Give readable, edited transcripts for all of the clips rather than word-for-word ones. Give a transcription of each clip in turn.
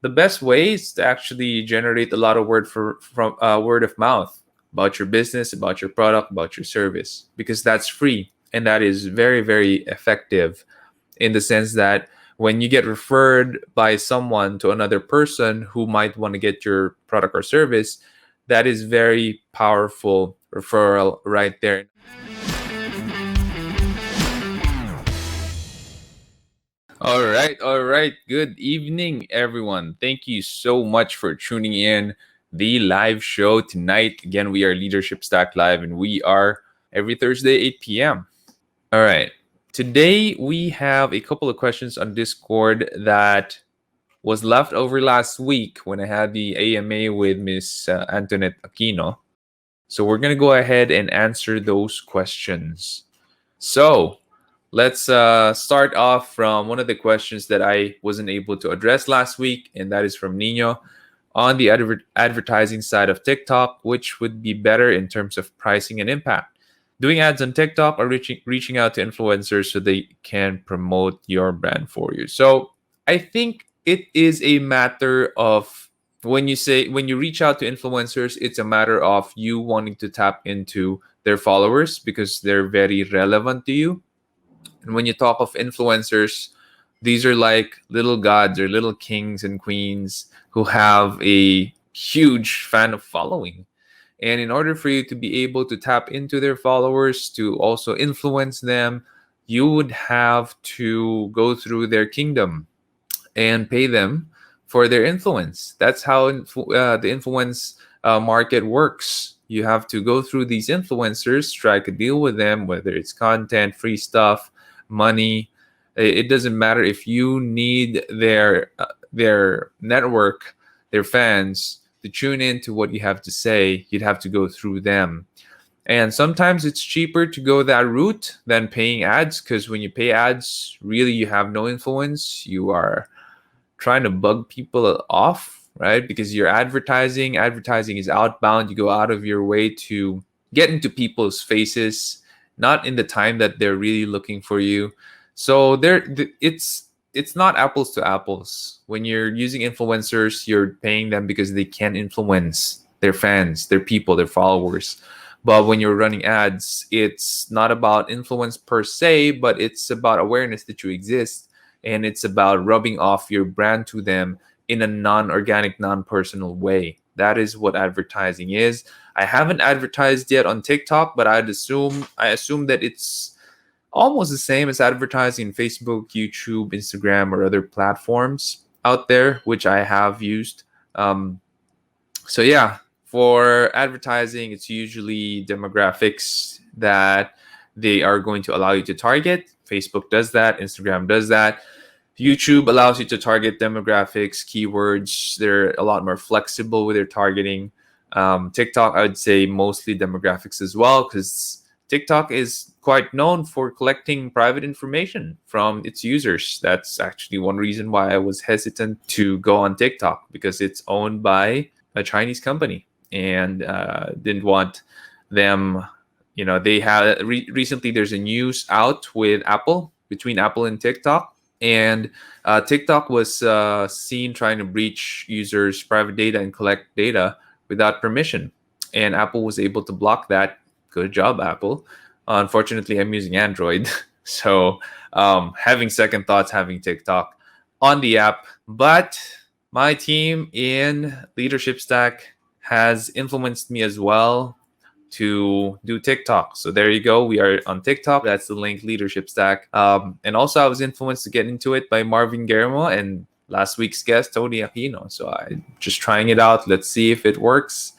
The best way is to actually generate a lot of from word of mouth about your business, about your product, about your service, because that's free and that is very, very effective in the sense that when you get referred by someone to another person who might want to get your product or service, that is very powerful referral right there. All right. Good evening, everyone. Thank you so much for tuning in the live show tonight. Again, we are Leadership Stack Live, and we are every Thursday, 8 p.m. All right. Today, we have a couple of questions on Discord that was left over last week when I had the AMA with Miss Antoinette Aquino. So we're going to go ahead and answer those questions. So let's start off from one of the questions that I wasn't able to address last week, and that is from Nino on the advertising side of TikTok, which would be better in terms of pricing and impact. Doing ads on TikTok or reaching out to influencers so they can promote your brand for you. So I think it is a matter of when you reach out to influencers, it's a matter of you wanting to tap into their followers because they're very relevant to you. And when you talk of influencers, these are like little gods or little kings and queens who have a huge fan of following. And in order for you to be able to tap into their followers, to also influence them, you would have to go through their kingdom and pay them for their influence. That's how the influence market works. You have to go through these influencers, strike a deal with them, whether it's content, free stuff, money. It doesn't matter if you need their network, their fans to tune in to what you have to say. You'd have to go through them. And sometimes it's cheaper to go that route than paying ads, because when you pay ads, really you have no influence. You are trying to bug people off, right? Because you're advertising is outbound. You go out of your way to get into people's faces, not in the time that they're really looking for you. So it's not apples to apples. When you're using influencers, you're paying them because they can influence their fans, their people, their followers. But when you're running ads, it's not about influence per se, but it's about awareness that you exist, and it's about rubbing off your brand to them in a non-organic, non-personal way. That is what advertising is. I haven't advertised yet on TikTok, but I assume that it's almost the same as advertising in Facebook, YouTube, Instagram, or other platforms out there, which I have used. So yeah, for advertising, it's usually demographics that they are going to allow you to target. Facebook does that. Instagram does that. YouTube allows you to target demographics, keywords. They're a lot more flexible with their targeting. TikTok, I would say mostly demographics as well, because TikTok is quite known for collecting private information from its users. That's actually one reason why I was hesitant to go on TikTok, because it's owned by a Chinese company, and didn't want them. They had recently, there's a news out with Apple, between Apple and TikTok. And TikTok was seen trying to breach users' private data and collect data without permission. And Apple was able to block that. Good job, Apple. Unfortunately, I'm using Android. So having second thoughts having TikTok on the app. But my team in Leadership Stack has influenced me as well to do TikTok. So there you go. We are on TikTok. That's the link, Leadership Stack. And also I was influenced to get into it by Marvin Guillermo and last week's guest, Tony Aquino. So I'm just trying it out. Let's see if it works.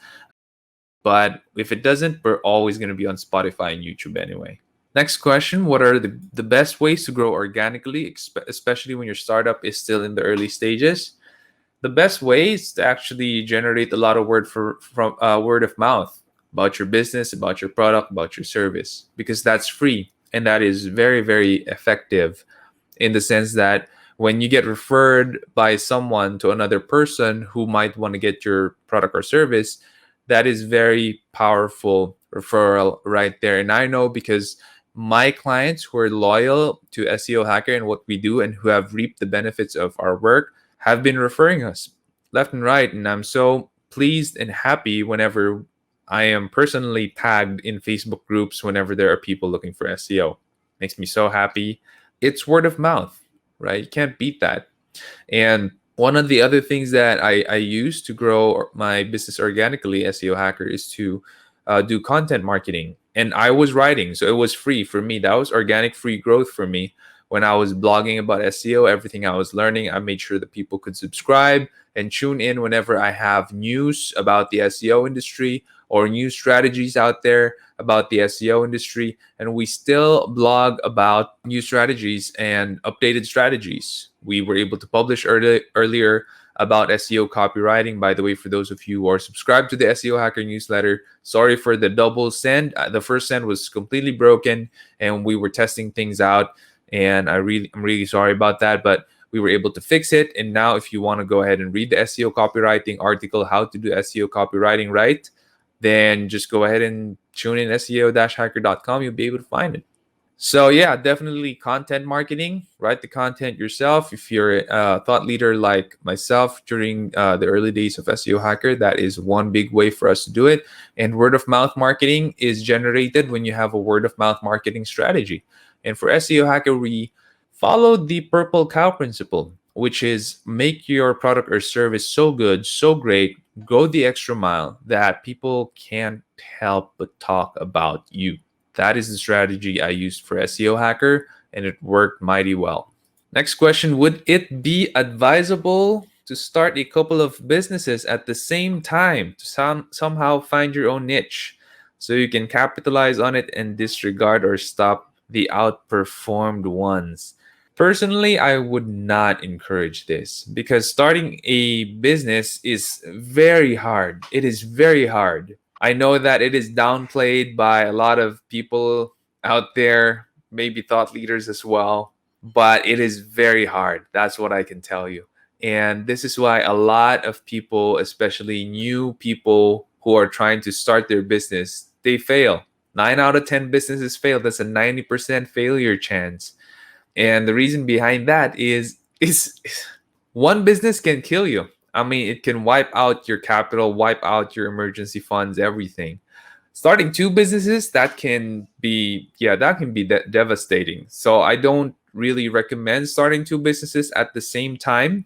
But if it doesn't, we're always going to be on Spotify and YouTube anyway. Next question, what are the best ways to grow organically, especially when your startup is still in the early stages? The best way is to actually generate a lot of word of mouth about your business, about your product, about your service, because that's free and that is very, very effective in the sense that when you get referred by someone to another person who might want to get your product or service, that is very powerful referral right there. And I know because my clients who are loyal to SEO Hacker and what we do and who have reaped the benefits of our work have been referring us left and right. And I'm so pleased and happy whenever I am personally tagged in Facebook groups whenever there are people looking for SEO. Makes me so happy. It's word of mouth, right? You can't beat that. And one of the other things that I use to grow my business organically, SEO Hacker, is to do content marketing. And I was writing, so it was free for me. That was organic free growth for me. When I was blogging about SEO, everything I was learning, I made sure that people could subscribe and tune in whenever I have news about the SEO industry or new strategies out there about the SEO industry. And we still blog about new strategies and updated strategies. We were able to publish earlier about SEO copywriting. By the way, for those of you who are subscribed to the SEO Hacker newsletter, sorry for the double send. The first send was completely broken and we were testing things out. And I'm really sorry about that, but we were able to fix it. And now if you want to go ahead and read the SEO copywriting article, how to do SEO copywriting right, then just go ahead and tune in SEO-hacker.com. You'll be able to find it. So yeah, definitely content marketing. Write the content yourself. If you're a thought leader like myself during the early days of SEO Hacker, that is one big way for us to do it. And word of mouth marketing is generated when you have a word of mouth marketing strategy. And for SEO Hacker, we follow the purple cow principle, which is make your product or service so good, so great, go the extra mile that people can't help but talk about you. That is the strategy I used for SEO Hacker, and it worked mighty well. Next question, would it be advisable to start a couple of businesses at the same time to somehow find your own niche so you can capitalize on it and disregard or stop the outperformed ones? Personally, I would not encourage this because starting a business is very hard. It is very hard. I know that it is downplayed by a lot of people out there, maybe thought leaders as well, but it is very hard. That's what I can tell you. And this is why a lot of people, especially new people who are trying to start their business, they fail. 9 out of 10 businesses fail. That's a 90% failure chance. And the reason behind that is one business can kill you. I mean, it can wipe out your capital, wipe out your emergency funds, everything. Starting two businesses, that can be devastating. So I don't really recommend starting two businesses at the same time.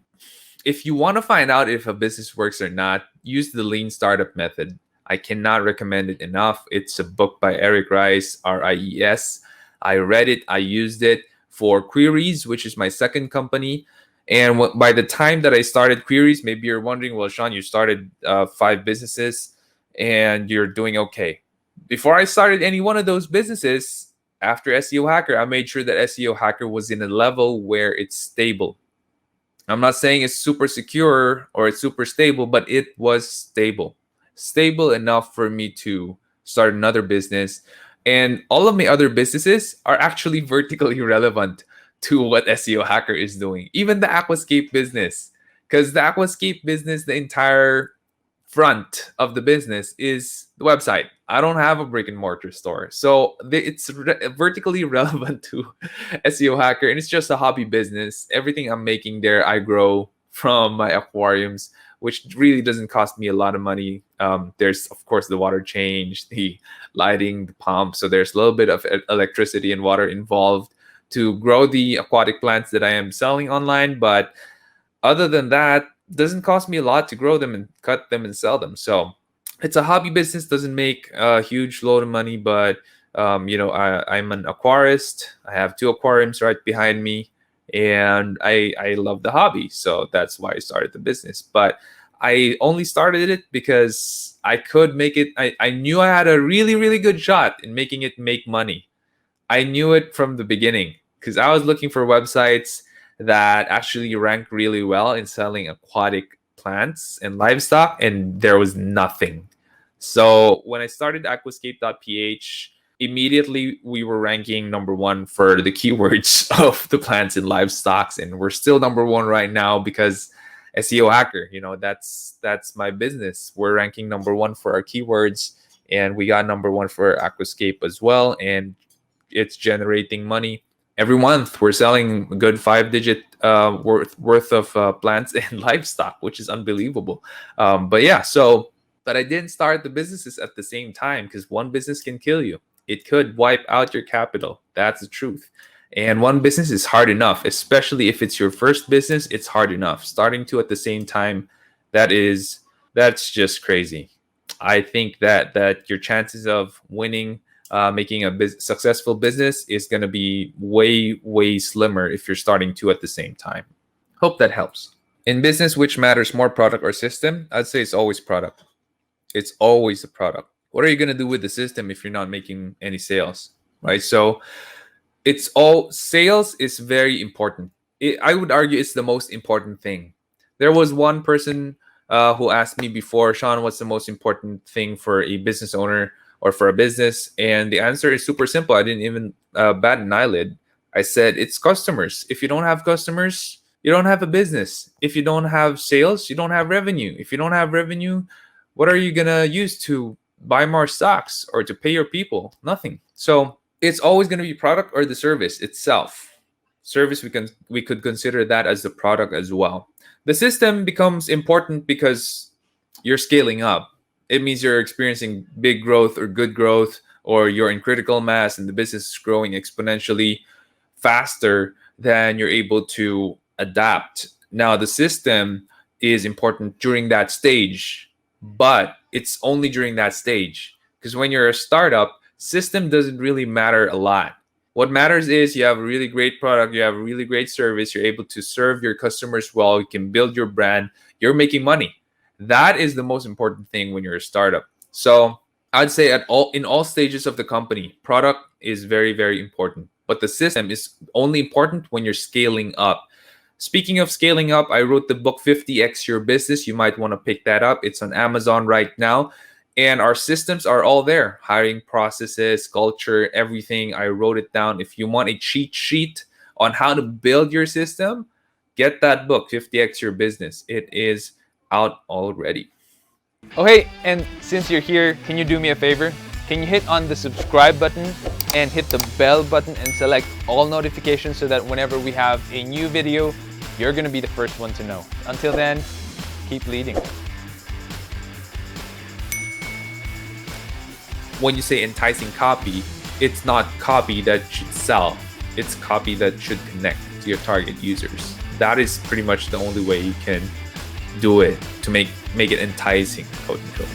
If you want to find out if a business works or not, use the lean startup method. I cannot recommend it enough. It's a book by Eric Rice, Ries. I read it, I used it for Queries, which is my second company. And by the time that I started Queries, maybe you're wondering, well, Sean, you started 5 businesses and you're doing okay. Before I started any one of those businesses, after SEO Hacker, I made sure that SEO Hacker was in a level where it's stable. I'm not saying it's super secure or it's super stable, but it was stable. Stable enough for me to start another business. And all of my other businesses are actually vertically relevant to what SEO Hacker is doing. Even the Aquascape business. Because the Aquascape business, the entire front of the business is the website. I don't have a brick and mortar store. So it's vertically relevant to SEO Hacker. And it's just a hobby business. Everything I'm making there, I grow from my aquariums, which really doesn't cost me a lot of money. There's, of course, the water change, the lighting, the pump. So there's a little bit of electricity and water involved to grow the aquatic plants that I am selling online. But other than that, doesn't cost me a lot to grow them and cut them and sell them. So it's a hobby business, doesn't make a huge load of money, but I'm an aquarist. I have 2 aquariums right behind me, and I love the hobby. So that's why I started the business. But I only started it because I could make it. I knew I had a really, really good shot in making it make money. I knew it from the beginning because I was looking for websites that actually rank really well in selling aquatic plants and livestock, and there was nothing. So when I started aquascape.ph, immediately we were ranking number 1 for the keywords of the plants and livestock, and we're still number 1 right now because SEO Hacker, that's my business. We're ranking number 1 for our keywords, and we got number 1 for Aquascape as well, and it's generating money. Every month we're selling a good 5-digit worth of plants and livestock, which is unbelievable. But yeah, so but I didn't start the businesses at the same time because one business can kill you. It could wipe out your capital. That's the truth. And one business is hard enough, especially if it's your first business. It's hard enough. Starting two at the same time, that is that's just crazy. I think that your chances of winning, making a successful business is going to be way slimmer if you're starting two at the same time. Hope that helps. In business, which matters more, product or system? I'd say it's always product. It's always the product. What are you going to do with the system if you're not making any sales, right? So it's all sales is very important. I would argue it's the most important thing. There was one person who asked me before, Sean, what's the most important thing for a business owner or for a business? And the answer is super simple. I didn't even bat an eyelid. I said it's customers. If you don't have customers, you don't have a business. If you don't have sales, you don't have revenue. If you don't have revenue, what are you gonna use to buy more stocks or to pay your people? Nothing. So it's always going to be product or the service itself. Service, we could consider that as the product as well. The system becomes important because you're scaling up. It means you're experiencing big growth or good growth, or you're in critical mass and the business is growing exponentially faster than you're able to adapt. Now, the system is important during that stage, but it's only during that stage. Because when you're a startup, system doesn't really matter a lot. What matters is you have a really great product, you have a really great service, you're able to serve your customers well, you can build your brand, you're making money. That is the most important thing when you're a startup. So I'd say in all stages of the company, product is very important. But the system is only important when you're scaling up. Speaking of scaling up, I wrote the book 50x Your Business. You might want to pick that up. It's on Amazon right now. And our systems are all there. Hiring processes, culture, everything. I wrote it down. If you want a cheat sheet on how to build your system, get that book, 50x Your Business. It is out already. Oh, hey, and since you're here, can you do me a favor? Can you hit on the subscribe button and hit the bell button and select all notifications so that whenever we have a new video, you're going to be the first one to know. Until then, keep leading. When you say enticing copy, it's not copy that should sell. It's copy that should connect to your target users. That is pretty much the only way you can do it to make it enticing, quote unquote.